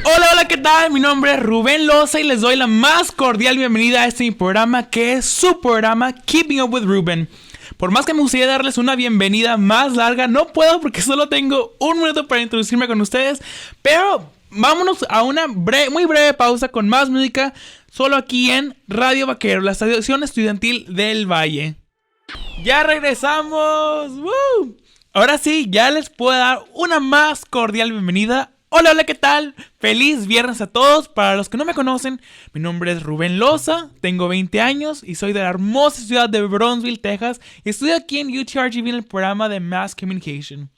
Hola, hola, ¿qué tal? Mi nombre es Ruben Loza y les doy la más cordial bienvenida a este programa que es su programa Keeping Up with Ruben. Por más que me gustaría darles una bienvenida más larga, no puedo porque solo tengo un minuto para introducirme con ustedes. Pero vámonos a una muy breve pausa con más música, solo aquí en Radio Vaquero, la estación estudiantil del Valle. ¡Ya regresamos! ¡Woo! Ahora sí, ya les puedo dar una más cordial bienvenida. Hola, hola, ¿qué tal? Feliz viernes a todos. Para los que no me conocen, mi nombre es Ruben Loza, tengo 20 años y soy de la hermosa ciudad de Brownsville, Texas. Y estudio aquí en UTRGV en el programa de Mass Communication.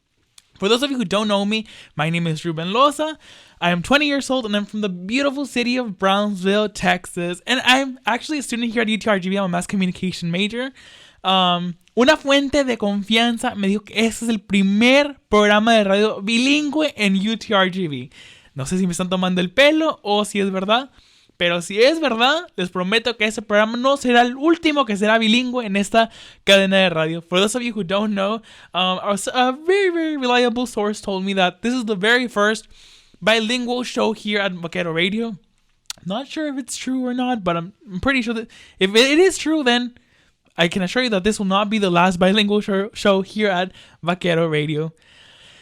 For those of you who don't know me, my name is Ruben Loza. I am 20 years old and I'm from the beautiful city of Brownsville, Texas. And I'm actually a student here at UTRGV. I'm a Mass Communication major. Una fuente de confianza me dijo que este es el primer programa de radio bilingüe en UTRGV. No sé si me están tomando el pelo o si es verdad, pero si es verdad, les prometo que este programa no será el último que será bilingüe en esta cadena de radio. For those of you who don't know, a very, very reliable source told me that this is the very first bilingual show here at Vaquero Radio. Not sure if it's true or not, but I'm pretty sure that if it is true, then I can assure you that this will not be the last bilingual show here at Vaquero Radio.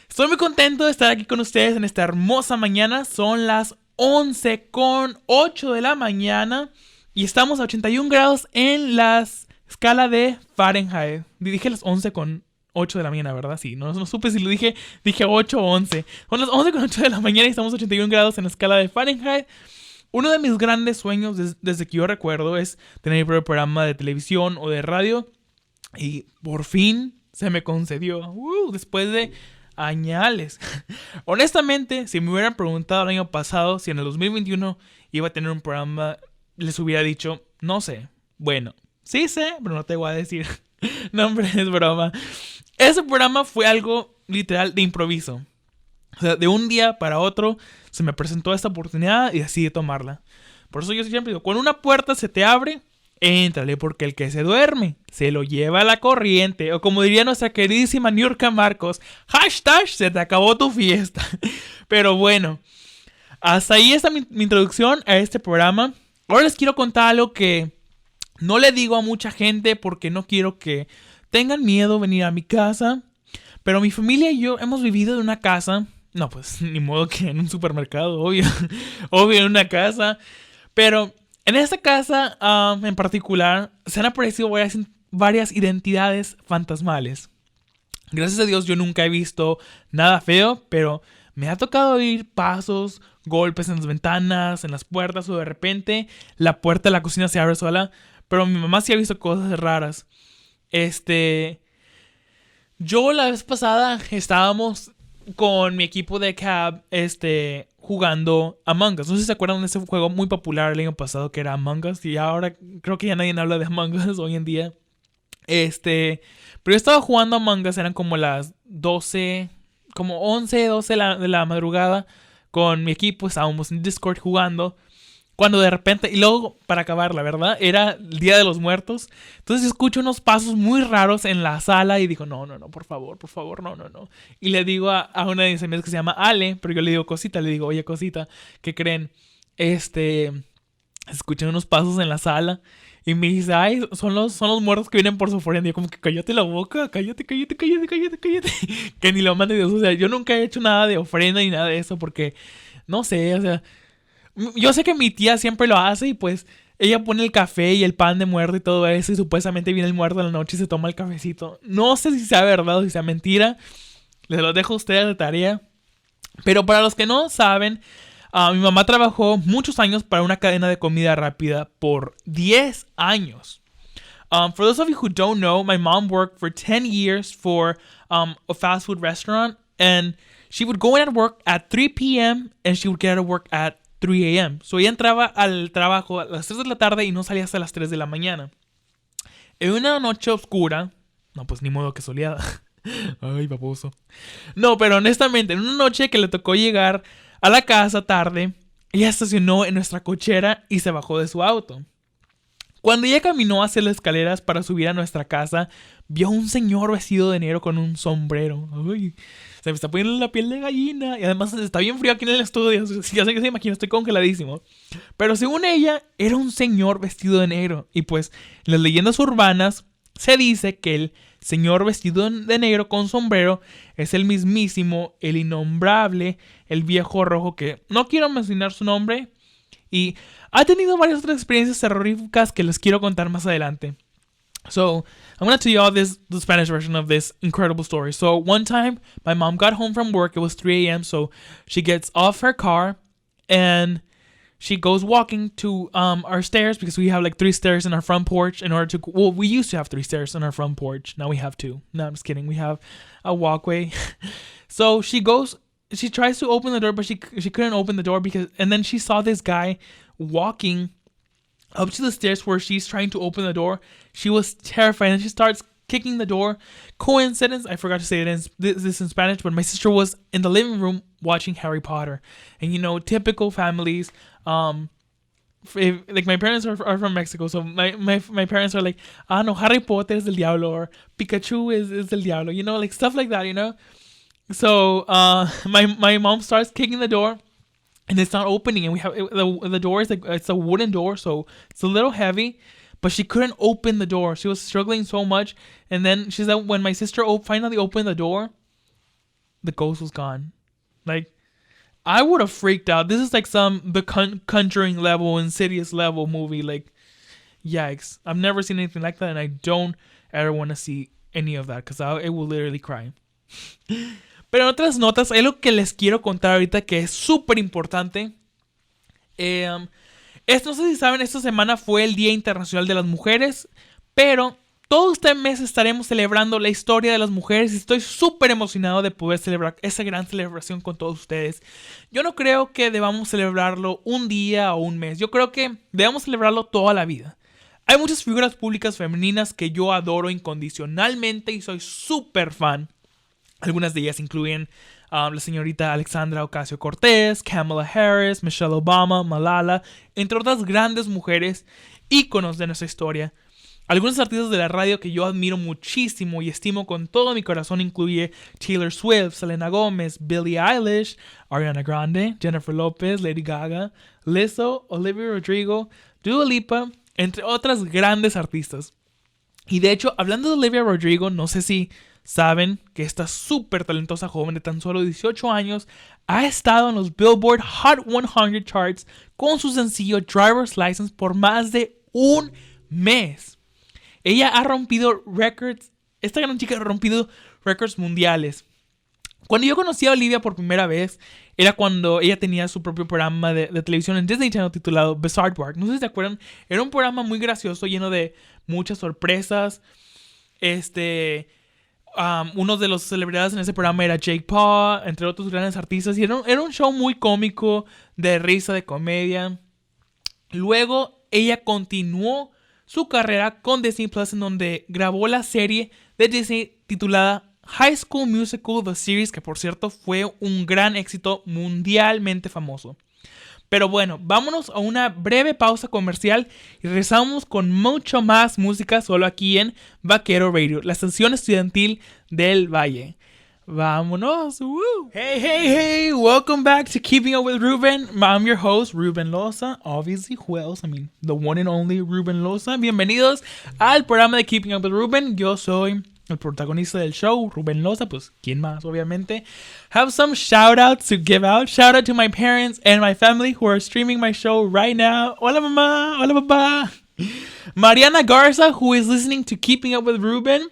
Estoy muy contento de estar aquí con ustedes en esta hermosa mañana. Son las 11:08 de la mañana y estamos a 81 grados en la escala de Fahrenheit. Dije las 11:08 de la mañana, ¿verdad? Sí, no supe si lo dije 8 o 11. Son las 11:08 de la mañana y estamos a 81 grados en la escala de Fahrenheit. Uno de mis grandes sueños desde que yo recuerdo es tener mi propio programa de televisión o de radio. Y por fin se me concedió. Después de añales. Honestamente, si me hubieran preguntado el año pasado si en el 2021 iba a tener un programa, les hubiera dicho, no sé. Bueno, sí sé, pero no te voy a decir. No, hombre, es broma. Ese programa fue algo literal de improviso. O sea, de un día para otro se me presentó esta oportunidad y decidí tomarla. Por eso yo siempre digo, cuando una puerta se te abre, éntrale, porque el que se duerme se lo lleva a la corriente. O como diría nuestra queridísima Niurka Marcos, hashtag se te acabó tu fiesta. Pero bueno, hasta ahí está mi introducción a este programa. Ahora les quiero contar algo que no le digo a mucha gente porque no quiero que tengan miedo venir a mi casa. Pero mi familia y yo hemos vivido en una casa. No, pues ni modo que en un supermercado, obvio. Obvio en una casa. Pero en esta casa en particular se han aparecido varias identidades fantasmales. Gracias a Dios yo nunca he visto nada feo, pero me ha tocado oír pasos, golpes en las ventanas, en las puertas, o de repente la puerta de la cocina se abre sola. Pero mi mamá sí ha visto cosas raras. Yo la vez pasada estábamos con mi equipo de cab jugando Among Us. No sé si se acuerdan de ese juego muy popular el año pasado que era Among Us. Y ahora creo que ya nadie habla de Among Us hoy en día. Pero yo estaba jugando Among Us. Eran como las 12, como 11, 12 de la madrugada. Con mi equipo estábamos en Discord jugando. Cuando de repente, y luego para acabar, la verdad, era el Día de los Muertos. Entonces escucho unos pasos muy raros en la sala y digo, no, por favor, no. Y le digo a una de mis amigas que se llama Ale, pero yo le digo Cosita, le digo, oye Cosita, ¿qué creen? Escuché unos pasos en la sala y me dice, ay, son los muertos que vienen por su ofrenda. Y yo como que cállate la boca, cállate. Que ni lo mande Dios. O sea, yo nunca he hecho nada de ofrenda ni nada de eso porque, no sé, o sea, yo sé que mi tía siempre lo hace y pues ella pone el café y el pan de muerto y todo eso y supuestamente viene el muerto en la noche y se toma el cafecito. No sé si sea verdad o si sea mentira. Les lo dejo a ustedes de tarea. Pero para los que no saben, mi mamá trabajó muchos años para una cadena de comida rápida por 10 años. For those of you who don't know, my mom worked for 10 years for a fast food restaurant. And she would go in at work at 3 p.m. and she would get out of work at 3 a.m. So ella entraba al trabajo a las 3 de la tarde y no salía hasta las 3 de la mañana. En una noche oscura, no, pues ni modo que soleada. Ay, baboso. No, pero honestamente, en una noche que le tocó llegar a la casa tarde, ella estacionó en nuestra cochera y se bajó de su auto. Cuando ella caminó hacia las escaleras para subir a nuestra casa, vio a un señor vestido de negro con un sombrero. Ay, Se me está poniendo la piel de gallina. Y además está bien frío aquí en el estudio. Ya sé que se imagina, estoy congeladísimo. Pero según ella, era un señor vestido de negro. Y pues, en las leyendas urbanas se dice que el señor vestido de negro con sombrero es el mismísimo, el innombrable, el viejo rojo, que no quiero mencionar su nombre. Y ha tenido varias otras experiencias terroríficas que les quiero contar más adelante. So, I'm going to tell you all the Spanish version of this incredible story. So, one time, my mom got home from work. It was 3 a.m. So, she gets off her car and she goes walking to our stairs because we have like 3 stairs in our front porch in order to... Well, we used to have 3 stairs in our front porch. Now we have 2. No, I'm just kidding. We have a walkway. So, she tries to open the door, but she couldn't open the door because... And then she saw this guy walking up to the stairs where she's trying to open the door. She was terrified and she starts kicking the door. Coincidence, I forgot to say it in this in Spanish, but my sister was in the living room watching Harry Potter. And you know, typical families, like my parents are from Mexico, so my parents are like, no, Harry Potter es del diablo, or Pikachu is del diablo, you know, like stuff like that, you know. So my mom starts kicking the door. And it's not opening, and the door is like, it's a wooden door, so it's a little heavy, but she couldn't open the door. She was struggling so much, and then she said when my sister finally opened the door, the ghost was gone. Like, I would have freaked out. This is like the Conjuring level, Insidious level movie. Like, yikes! I've never seen anything like that, and I don't ever want to see any of that because it will literally cry. Pero en otras notas, hay algo que les quiero contar ahorita que es súper importante. No sé si saben, esta semana fue el Día Internacional de las Mujeres, pero todo este mes estaremos celebrando la historia de las mujeres y estoy súper emocionado de poder celebrar esa gran celebración con todos ustedes. Yo no creo que debamos celebrarlo un día o un mes, yo creo que debemos celebrarlo toda la vida. Hay muchas figuras públicas femeninas que yo adoro incondicionalmente y soy súper fan. Algunas de ellas incluyen la señorita Alexandra Ocasio-Cortez, Kamala Harris, Michelle Obama, Malala, entre otras grandes mujeres, íconos de nuestra historia. Algunos artistas de la radio que yo admiro muchísimo y estimo con todo mi corazón incluye Taylor Swift, Selena Gomez, Billie Eilish, Ariana Grande, Jennifer Lopez, Lady Gaga, Lizzo, Olivia Rodrigo, Dua Lipa, entre otras grandes artistas. Y de hecho, hablando de Olivia Rodrigo, no sé si saben que esta súper talentosa joven de tan solo 18 años ha estado en los Billboard Hot 100 charts con su sencillo Driver's License por más de un mes. Ella ha rompido récords, esta gran chica ha rompido récords mundiales. Cuando yo conocí a Olivia por primera vez, era cuando ella tenía su propio programa de televisión en Disney Channel titulado Bizarre Park. No sé si se acuerdan, era un programa muy gracioso, lleno de muchas sorpresas. Uno de los celebridades en ese programa era Jake Paul, entre otros grandes artistas. Y era un show muy cómico, de risa, de comedia. Luego, ella continuó su carrera con Disney Plus, en donde grabó la serie de Disney titulada High School Musical, The Series, que por cierto fue un gran éxito mundialmente famoso. Pero bueno, vámonos a una breve pausa comercial y regresamos con mucho más música solo aquí en Vaquero Radio, la estación estudiantil del Valle. Vámonos. Woo. Hey, welcome back to Keeping Up with Ruben. I'm your host, Ruben Loza. Obviously, who else? I mean, the one and only Ruben Loza. Bienvenidos al programa de Keeping Up with Ruben. Yo soy el protagonista del show, Ruben Loza, pues, ¿quién más? Obviamente. Have some shout-outs to give out. Shout-out to my parents and my family who are streaming my show right now. Hola, mamá. Hola, papá. Mariana Garza, who is listening to Keeping Up with Ruben.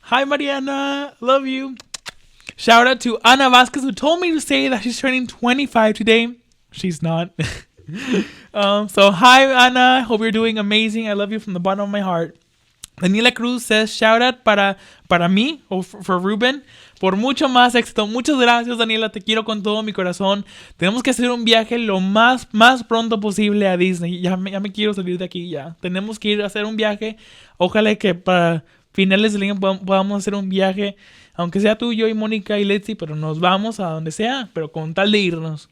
Hi, Mariana. Love you. Shout-out to Ana Vasquez, who told me to say that she's turning 25 today. She's not. So, hi, Ana. Hope you're doing amazing. I love you from the bottom of my heart. Daniela Cruz says, shout out para mí, o for Ruben, por mucho más éxito. Muchas gracias, Daniela, te quiero con todo mi corazón. Tenemos que hacer un viaje lo más pronto posible a Disney. Ya me quiero salir de aquí ya. Tenemos que ir a hacer un viaje. Ojalá que para finales del año podamos hacer un viaje, aunque sea tú, yo y Mónica y Letzi, pero nos vamos a donde sea, pero con tal de irnos.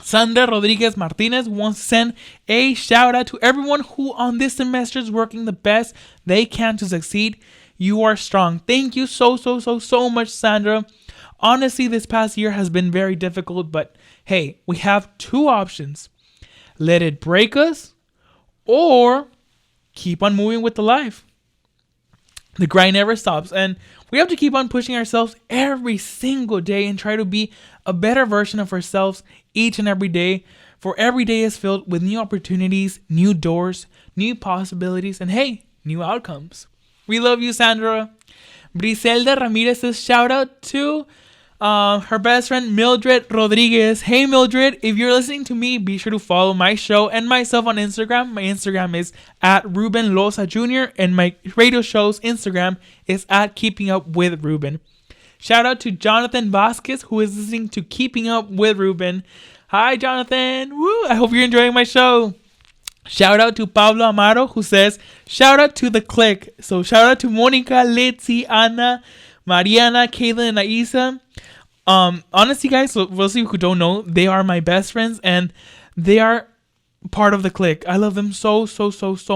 Sandra Rodriguez Martinez wants to send a shout out to everyone who on this semester is working the best they can to succeed. You are strong. Thank you so much, Sandra. Honestly, this past year has been very difficult, but hey, we have two options. Let it break us or keep on moving with the life. The grind never stops, and we have to keep on pushing ourselves every single day and try to be a better version of ourselves each and every day. For every day is filled with new opportunities, new doors, new possibilities, and hey, new outcomes. We love you, Sandra. Briselda Ramirez says shout out to her best friend Mildred Rodriguez. Hey Mildred, if you're listening to me, be sure to follow my show and myself on Instagram. My Instagram is at Ruben Loza Jr. and my radio show's Instagram is at Keeping Up with Ruben. Shout out to Jonathan Vasquez, who is listening to Keeping Up with Ruben. Hi Jonathan. Woo! I hope you're enjoying my show. Shout out to Pablo Amaro, who says shout out to the clique. So shout out to Monica, Litzy, Anna, Mariana, Kaylin, and Aisa. Honestly, guys, for those of you who don't know, they are my best friends and they are part of the clique. I love them so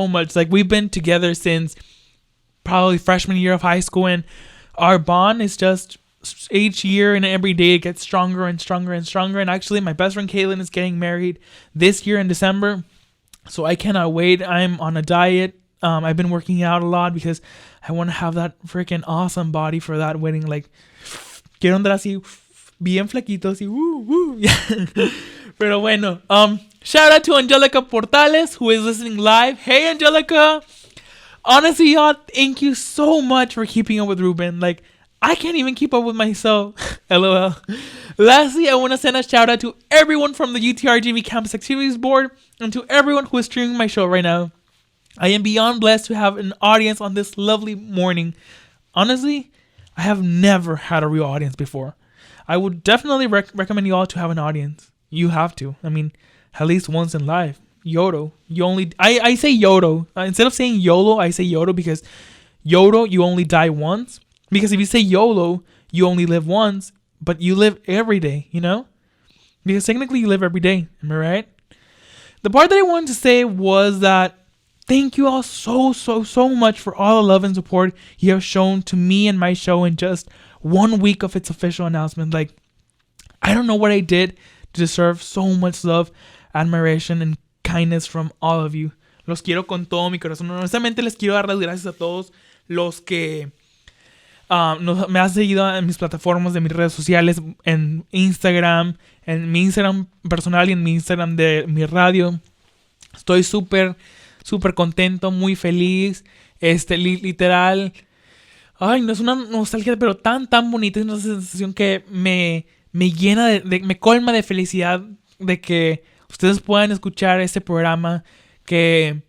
much. Like, we've been together since probably freshman year of high school, and our bond is just each year and every day it gets stronger and stronger and stronger. And actually, my best friend Kaylin is getting married this year in December, so I cannot wait. I'm on a diet. I've been working out a lot because I want to have that freaking awesome body for that wedding. Like, quiero andar así bien flaquito, así, woo. Pero bueno, shout out to Angelica Portales, who is listening live. Hey, Angelica. Honestly, y'all, thank you so much for keeping up with Ruben. Like, I can't even keep up with myself. LOL. Lastly, I want to send a shout out to everyone from the UTRGV Campus Activities Board and to everyone who is streaming my show right now. I am beyond blessed to have an audience on this lovely morning. Honestly, I have never had a real audience before. I would definitely recommend you all to have an audience. You have to. I mean, at least once in life. YOLO. I say YOLO. Instead of saying YOLO, I say YOLO because YOLO, you only die once. Because if you say YOLO, you only live once, but you live every day, you know? Because technically you live every day. Am I right? The part that I wanted to say was that thank you all so much for all the love and support you have shown to me and my show in just 1 week of its official announcement. Like, I don't know what I did to deserve so much love, admiration, and kindness from all of you. Los quiero con todo mi corazón. Honestamente les quiero dar las gracias a todos los que me han seguido en mis plataformas de mis redes sociales, en Instagram, en mi Instagram personal y en mi Instagram de mi radio. Estoy súper contento, muy feliz. Literal. Ay, no es una nostalgia, pero tan bonita. Es una sensación que me llena me colma de felicidad de que ustedes puedan escuchar este programa que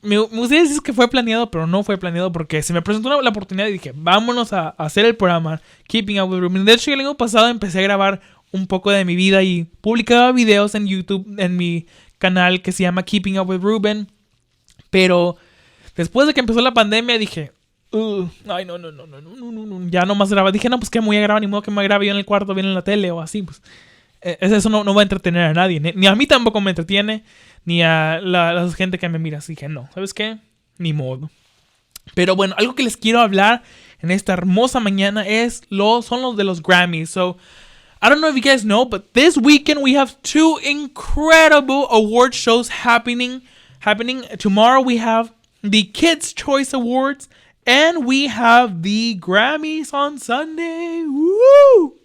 me gustaría decir que fue planeado, pero no fue planeado porque se me presentó la oportunidad y dije, vámonos a hacer el programa Keeping Up with Ruben. De hecho, el año pasado empecé a grabar un poco de mi vida y publicaba videos en YouTube, en mi canal que se llama Keeping Up with Ruben. Pero después de que empezó la pandemia dije, ay, no, ya no más graba. Dije, no, pues que me voy a grabar, ni modo que me grabe yo en el cuarto, bien en la tele o así, pues. Eso no va a entretener a nadie, ni a mí tampoco me entretiene, ni a la gente que me mira. Así que no, ¿sabes qué? Ni modo. Pero bueno, algo que les quiero hablar en esta hermosa mañana son los de los Grammys. So, I don't know if you guys know, but this weekend we have 2 incredible award shows happening. Tomorrow we have the Kids' Choice Awards, and we have the Grammys on Sunday. Woo!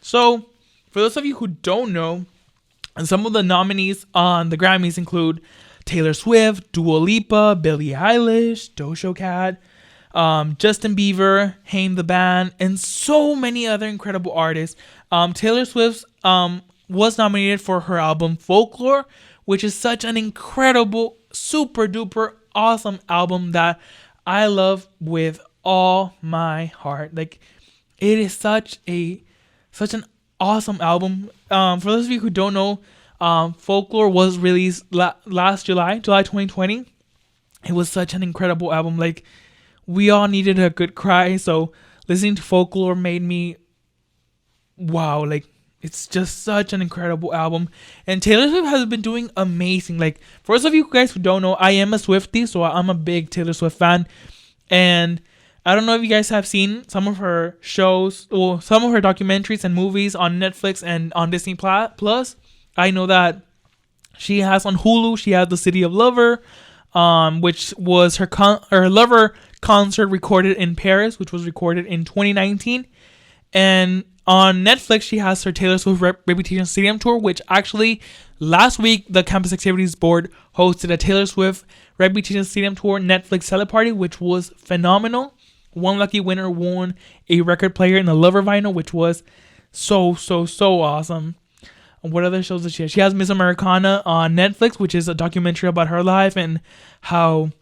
So, for those of you who don't know, some of the nominees on the Grammys include Taylor Swift, Dua Lipa, Billie Eilish, Doja Cat, Justin Bieber, Haim the Band, and so many other incredible artists. Taylor Swift was nominated for her album Folklore, which is such an incredible, super duper awesome album that I love with all my heart. Like, it is such an awesome album. For those of you who don't know, Folklore was released last July 2020. It was such an incredible album. Like, we all needed a good cry, so listening to Folklore made me wow. Like, it's just such an incredible album. And Taylor Swift has been doing amazing. Like, for those of you guys who don't know, I am a Swiftie, so I'm a big Taylor Swift fan. And I don't know if you guys have seen some of her shows or some of her documentaries and movies on Netflix and on Disney Plus. I know that she has on Hulu, she has The City of Lover, which was her Lover concert recorded in Paris, which was recorded in 2019. And on Netflix, she has her Taylor Swift Reputation Stadium Tour, which actually last week, the Campus Activities Board hosted a Taylor Swift Reputation Stadium Tour Netflix Celeb Party, which was phenomenal. One lucky winner won a record player in the Lover vinyl, which was so awesome. What other shows does she have? She has Miss Americana on Netflix, which is a documentary about her life and how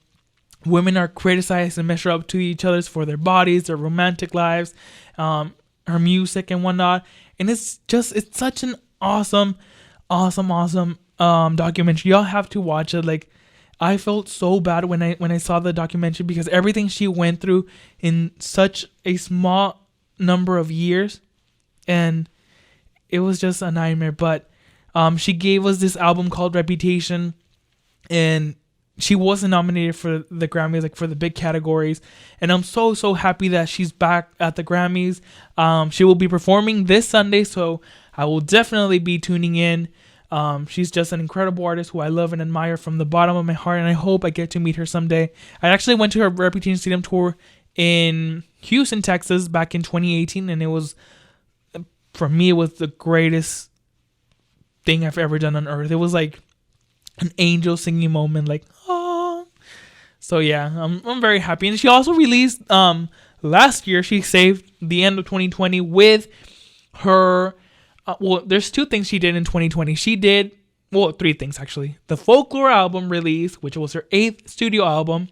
women are criticized and measure up to each other for their bodies, their romantic lives, her music and whatnot. And it's such an awesome documentary. Y'all have to watch it. Like, I felt so bad when I saw the documentary because everything she went through in such a small number of years, and it was just a nightmare. But she gave us this album called Reputation, and she wasn't nominated for the Grammys, like for the big categories. And I'm so happy that she's back at the Grammys. She will be performing this Sunday, so I will definitely be tuning in. She's just an incredible artist who I love and admire from the bottom of my heart, and I hope I get to meet her someday. I actually went to her Reputation Stadium tour in Houston, Texas back in 2018, and it was, for me, it was the greatest thing I've ever done on earth. It was like an angel singing moment, like, oh. So yeah, I'm very happy. And she also released, last year, she saved the end of 2020 with her, there's two things she did in 2020. She did, three things actually. The Folklore album release, which was her 8th studio album.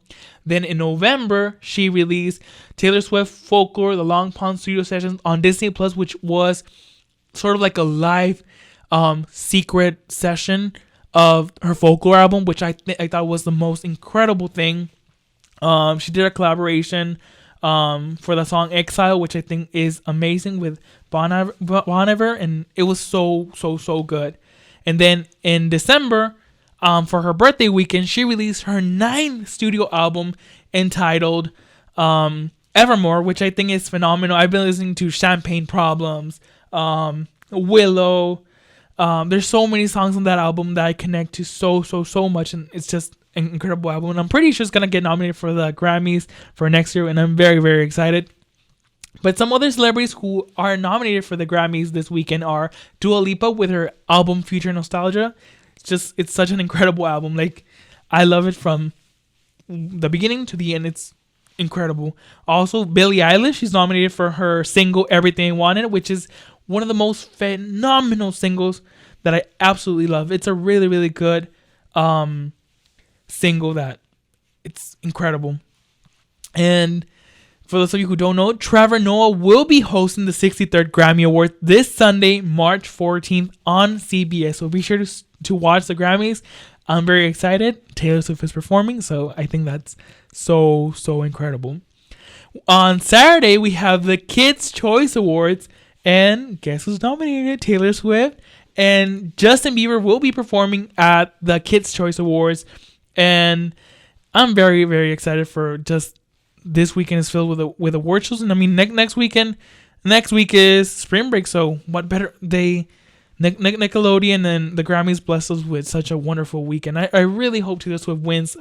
Then in November, she released Taylor Swift Folklore, the Long Pond Studio Sessions on Disney Plus, which was sort of like a live secret session of her Folklore album, which I thought was the most incredible thing. She did a collaboration for the song Exile, which I think is amazing, with Bon Iver, and it was so good. And then in December, for her birthday weekend, she released her 9th studio album entitled Evermore, which I think is phenomenal. I've been listening to Champagne Problems, Willow. There's so many songs on that album that I connect to so much, and it's just an incredible album. And I'm pretty sure it's gonna get nominated for the Grammys for next year, and I'm very excited. But some other celebrities who are nominated for the Grammys this weekend are Dua Lipa with her album Future Nostalgia. It's such an incredible album. Like, I love it from the beginning to the end. It's incredible. Also, Billie Eilish, she's nominated for her single Everything I Wanted, which is one of the most phenomenal singles that I absolutely love. It's a really good single that it's incredible. And for those of you who don't know, Trevor Noah will be hosting the 63rd Grammy Awards this Sunday, March 14th on CBS. So be sure to watch the Grammys. I'm very excited. Taylor Swift is performing, so I think that's so incredible. On Saturday, we have the Kids' Choice Awards, and guess who's nominated? Taylor Swift. And Justin Bieber will be performing at the Kids' Choice Awards, and I'm very excited for just this weekend is filled with award shows. And I mean, next week is spring break, so what better day? Nickelodeon and the Grammys bless us with such a wonderful weekend. I really hope Taylor Swift wins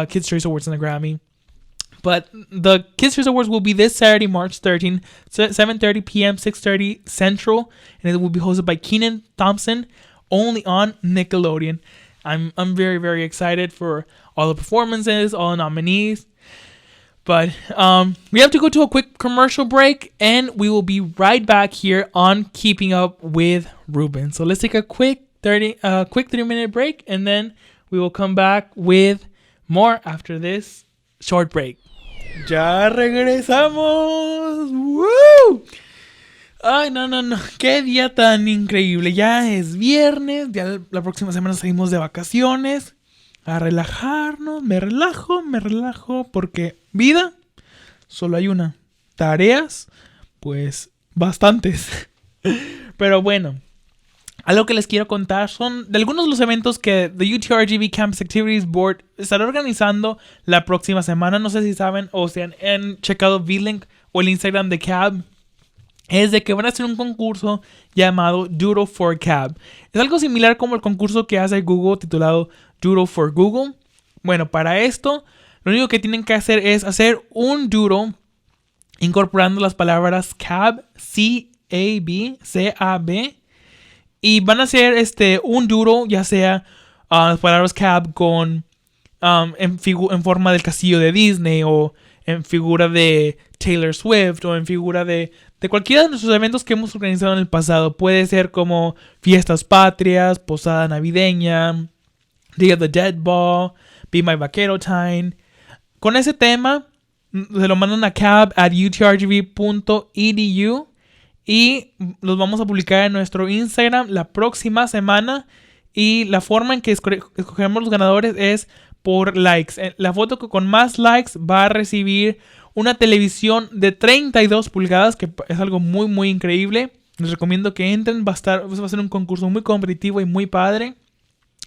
Kids' Choice Awards in the Grammy. But the Kids' Choice Awards will be this Saturday, March 13th, 7:30 p.m., 6:30 Central, and it will be hosted by Kenan Thompson, only on Nickelodeon. I'm very excited for all the performances, all the nominees. But we have to go to a quick commercial break, and we will be right back here on Keeping Up with Ruben. So let's take a quick 30-minute break, and then we will come back with more after this short break. Ya regresamos. ¡Woo! Ay, no. Qué día tan increíble. Ya es viernes. Ya la próxima semana salimos de vacaciones. A relajarnos. Me relajo. Porque vida solo hay una. Tareas, pues bastantes. Pero bueno. Algo que les quiero contar son de algunos de los eventos que the UTRGV Campus Activities Board estará organizando la próxima semana. No sé si saben o si han checado V-Link o el Instagram de CAB. Es de que van a hacer un concurso llamado Doodle for CAB. Es algo similar como el concurso que hace Google titulado Doodle for Google. Bueno, para esto, lo único que tienen que hacer es hacer un doodle incorporando las palabras CAB, C-A-B, C-A-B. Y van a hacer un doodle, ya sea las palabras CAB con en forma del castillo de Disney, o en figura de Taylor Swift, o en figura de cualquiera de nuestros eventos que hemos organizado en el pasado. Puede ser como fiestas patrias, posada navideña, Day of the Dead Ball, Be My Vaquero Time. Con ese tema, se lo mandan a cab@utrgv.edu y los vamos a publicar en nuestro Instagram la próxima semana. Y la forma en que escogemos los ganadores es por likes. La foto con más likes va a recibir una televisión de 32 pulgadas, que es algo muy muy increíble. Les recomiendo que entren. Va a ser un concurso muy competitivo y muy padre.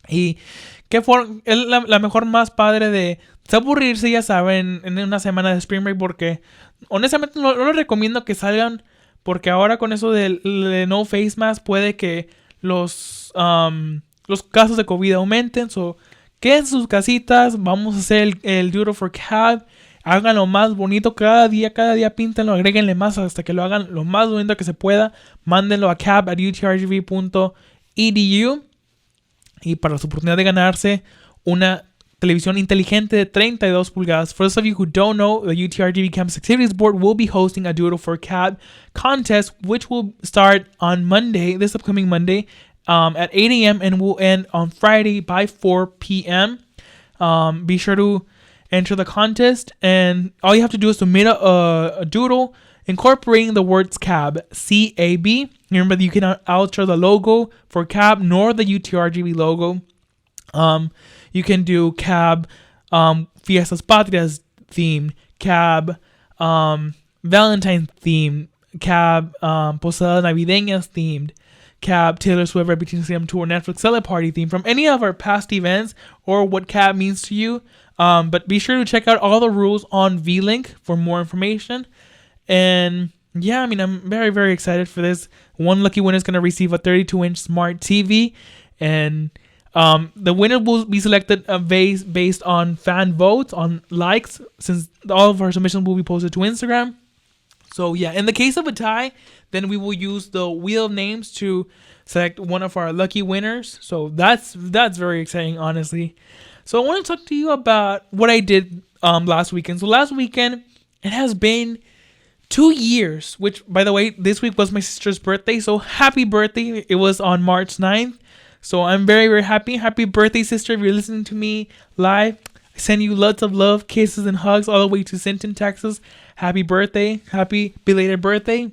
Y es la mejor más padre de aburrirse, ya saben, en una semana de Spring Break, porque honestamente no les recomiendo que salgan, porque ahora con eso de no face mask puede que los casos de COVID aumenten. So, queden en sus casitas. Vamos a hacer el Doodle for CAB. Háganlo más bonito cada día píntenlo, agréguenle más hasta que lo hagan lo más bonito que se pueda. Mándenlo a cab@utrgv.edu. Y para su oportunidad de ganarse una televisión inteligente de 32 pulgadas. For those of you who don't know, the UTRGV Campus Activities Board will be hosting a Doodle for CAB contest, which will start on Monday, this upcoming Monday, at 8 a.m. and will end on Friday by 4 p.m. Be sure to enter the contest, and all you have to do is submit a doodle incorporating the words CAB, C-A-B. Remember that you cannot alter the logo for CAB nor the UTRGV logo. You can do CAB Fiestas Patrias theme, CAB Valentine's theme, CAB Posadas Navideñas themed, CAB Taylor Swift Reputation Stadium Tour Netflix Cellar Party theme from any of our past events, or what CAB means to you. But be sure to check out all the rules on V-Link for more information. And yeah, I mean, I'm very, very excited for this. One lucky winner is going to receive a 32-inch smart TV. And the winner will be selected based on fan votes, on likes, since all of our submissions will be posted to Instagram. So yeah, in the case of a tie, then we will use the wheel of names to select one of our lucky winners. So that's very exciting, honestly. So I want to talk to you about what I did last weekend. So last weekend, it has been 2 years, which, by the way, this week was my sister's birthday. So happy birthday. It was on March 9th. So I'm very, very happy. Happy birthday, sister. If you're listening to me live, I send you lots of love, kisses, and hugs all the way to Sinton, Texas. Happy birthday. Happy belated birthday.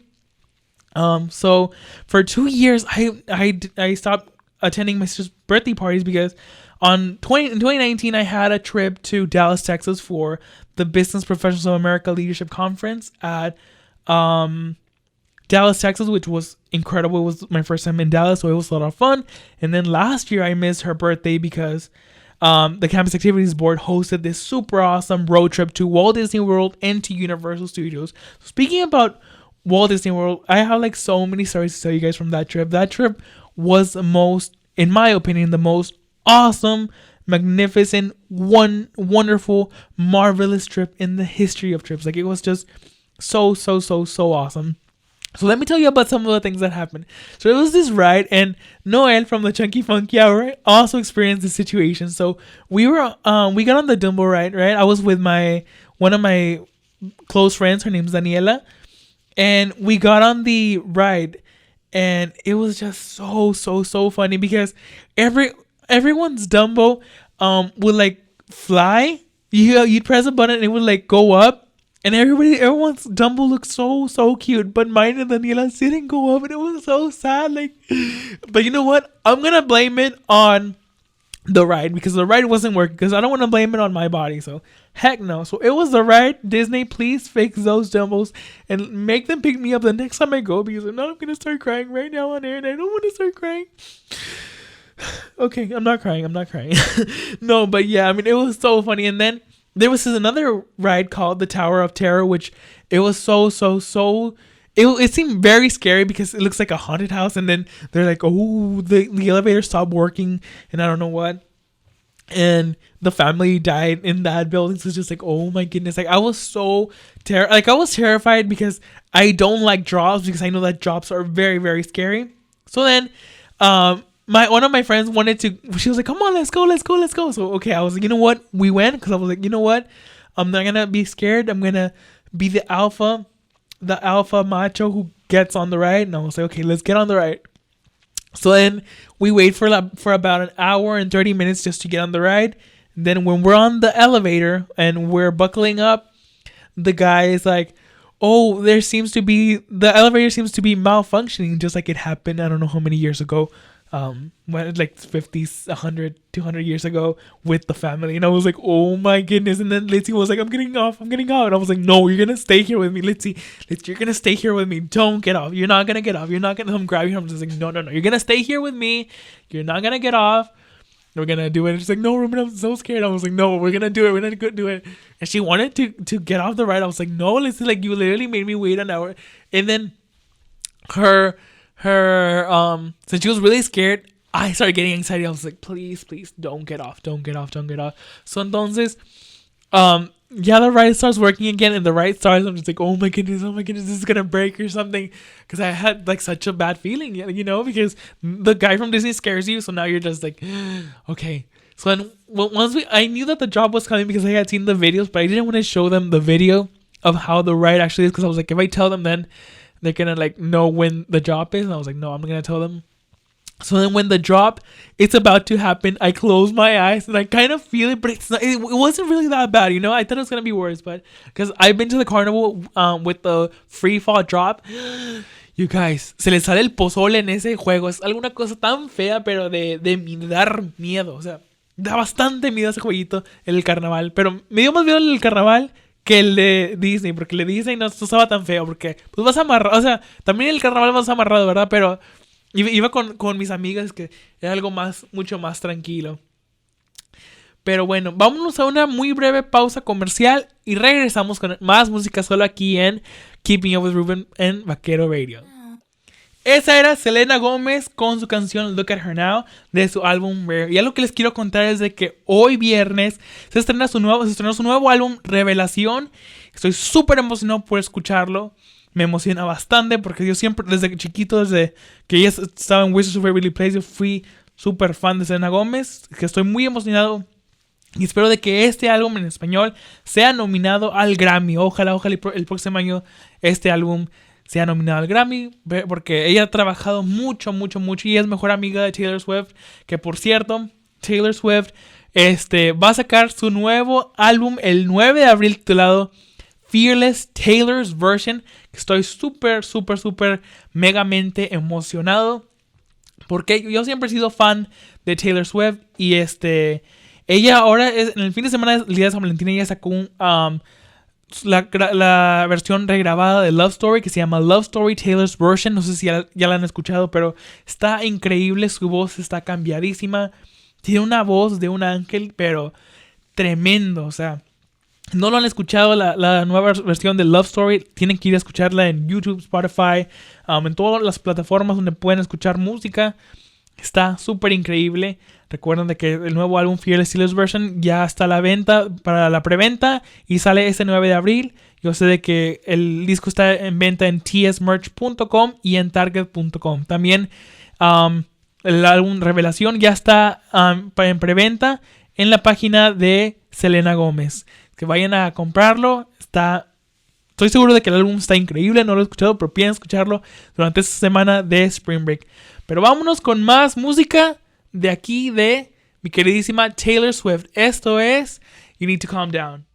So for 2 years, I stopped attending my sister's birthday parties because in 2019, I had a trip to Dallas, Texas for the Business Professionals of America Leadership Conference at Dallas, Texas, which was incredible. It was my first time in Dallas, so it was a lot of fun. And then last year, I missed her birthday because the Campus Activities Board hosted this super awesome road trip to Walt Disney World and to Universal Studios. So speaking about Walt Disney World, I have like so many stories to tell you guys from that trip. That trip was in my opinion, the most awesome, magnificent, wonderful, marvelous trip in the history of trips. Like, it was just so awesome. So let me tell you about some of the things that happened. So it was this ride, and Noel from the Chunky Funky Hour also experienced the situation. So we got on the Dumbo ride, right? I was with one of my close friends. Her name's Daniela, and we got on the ride, and it was just so funny because everyone's Dumbo would like fly. You'd press a button and it would like go up, and everyone's Dumbo looked so cute, but mine and Daniela's didn't go up, and it was so sad. Like, but you know what? I'm gonna blame it on the ride because the ride wasn't working, because I don't want to blame it on my body. So heck no. So it was the ride. Disney, please fix those Dumbos and make them pick me up the next time I go, because I'm gonna start crying right now on air and I don't want to start crying. Okay, I'm not crying. No, but yeah, I mean, it was so funny. And then there was another ride called the Tower of Terror, which it was so it seemed very scary because it looks like a haunted house. And then they're like, oh, the elevator stopped working and I don't know what, and the family died in that building. So it's just like, oh my goodness, like I was so I was terrified because I don't like drops, because I know that drops are very, very scary. So then one of my friends she was like, come on, let's go. So okay, I was like, you know what, we went, because I was like, you know what, I'm not gonna be scared, I'm gonna be the alpha macho who gets on the ride. And I was like, okay, let's get on the ride. So then we wait for about an hour and 30 minutes just to get on the ride. And then when we're on the elevator and we're buckling up, the guy is like, oh, the elevator seems to be malfunctioning, just like it happened I don't know how many years ago, when like 50, 100, 200 years ago with the family. And I was like, oh my goodness. And then Litzy was like, I'm getting off. And I was like, no, you're gonna stay here with me, Litzy, you're gonna stay here with me, don't get off, you're not gonna get off, you're not gonna come grab you. I'm just like, no, you're gonna stay here with me, you're not gonna get off, we're gonna do it. And she's like, no, Ruben, I'm so scared. I was like, no, we're gonna do it. And she wanted to get off the ride. I was like, no, Litzy, like you literally made me wait an hour. And then her since she was really scared, I started getting anxiety. I was like, please don't get off. So entonces the ride starts working again, and the ride starts. I'm just like, oh my goodness, this is gonna break or something, because I had like such a bad feeling, because the guy from Disney scares you, so now you're just like, okay. So then I knew that the drop was coming because I had seen the videos, but I didn't want to show them the video of how the ride actually is, because I was like, if I tell them, then they're gonna like know when the drop is. And I was like, no, I'm gonna tell them. So then when the drop it's about to happen, I close my eyes and I kind of feel it, but it wasn't really that bad, I thought it was gonna be worse, but because I've been to the carnival with the free fall drop, you guys, se les sale el pozole en ese juego. Es alguna cosa tan fea, pero de dar miedo. O sea, da bastante miedo ese jueguito, el carnaval. Pero me dio más miedo el carnaval que el de Disney, porque el de Disney no estaba tan feo, porque pues vas amarrado, o sea, también el carnaval vas amarrado, ¿verdad? Pero iba con mis amigas, que era algo mucho más tranquilo. Pero bueno, vámonos a una muy breve pausa comercial y regresamos con más música solo aquí en Keeping Up with Ruben en Vaquero Radio. Esa era Selena Gómez con su canción Look at Her Now de su álbum Rare. Y algo que les quiero contar es de que hoy viernes se estrenó su nuevo álbum Revelación. Estoy súper emocionado por escucharlo. Me emociona bastante porque yo siempre, desde chiquito, desde que ella estaba en Wizards of Waverly Place, yo fui súper fan de Selena Gómez. Que estoy muy emocionado y espero de que este álbum en español sea nominado al Grammy. Ojalá el próximo año este álbum sea nominado al Grammy, porque ella ha trabajado mucho y es mejor amiga de Taylor Swift. Que por cierto, Taylor Swift va a sacar su nuevo álbum el 9 de abril titulado Fearless Taylor's Version. Estoy súper megamente emocionado, porque yo siempre he sido fan de Taylor Swift. Y ella ahora, en el fin de semana del día de San Valentín, ella sacó la versión regrabada de Love Story, que se llama Love Story Taylor's Version. No sé si ya la han escuchado, pero está increíble. Su voz está cambiadísima. Tiene una voz de un ángel, pero tremendo. O sea, no lo han escuchado la nueva versión de Love Story, tienen que ir a escucharla en YouTube, Spotify, en todas las plataformas donde pueden escuchar música. Está súper increíble. Recuerden de que el nuevo álbum Fearless Taylor's Version ya está a la venta, para la preventa, y sale este 9 de abril. Yo sé de que el disco está en venta en tsmerch.com y en target.com. También el álbum Revelación ya está en preventa en la página de Selena Gómez. Que vayan a comprarlo. Estoy seguro de que el álbum está increíble. No lo he escuchado, pero pienso escucharlo durante esta semana de Spring Break. Pero vámonos con más música de aquí de mi queridísima Taylor Swift. Esto es You Need to Calm Down.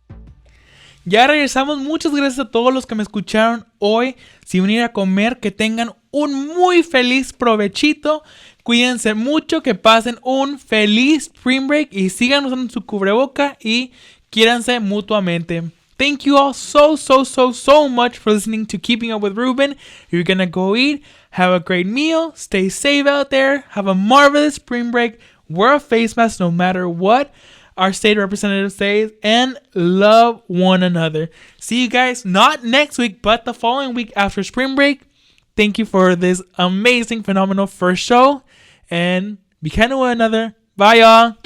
Ya regresamos. Muchas gracias a todos los que me escucharon hoy. Si van a ir a comer, que tengan un muy feliz provechito. Cuídense mucho, que pasen un feliz spring break y sigan usando su cubreboca y quiéranse mutuamente. Thank you all so much for listening to Keeping Up with Ruben. You're gonna go eat, have a great meal, stay safe out there, have a marvelous spring break, wear a face mask no matter what our state representative says, and love one another. See you guys not next week, but the following week after spring break. Thank you for this amazing, phenomenal first show, and be kind to one another. Bye, y'all.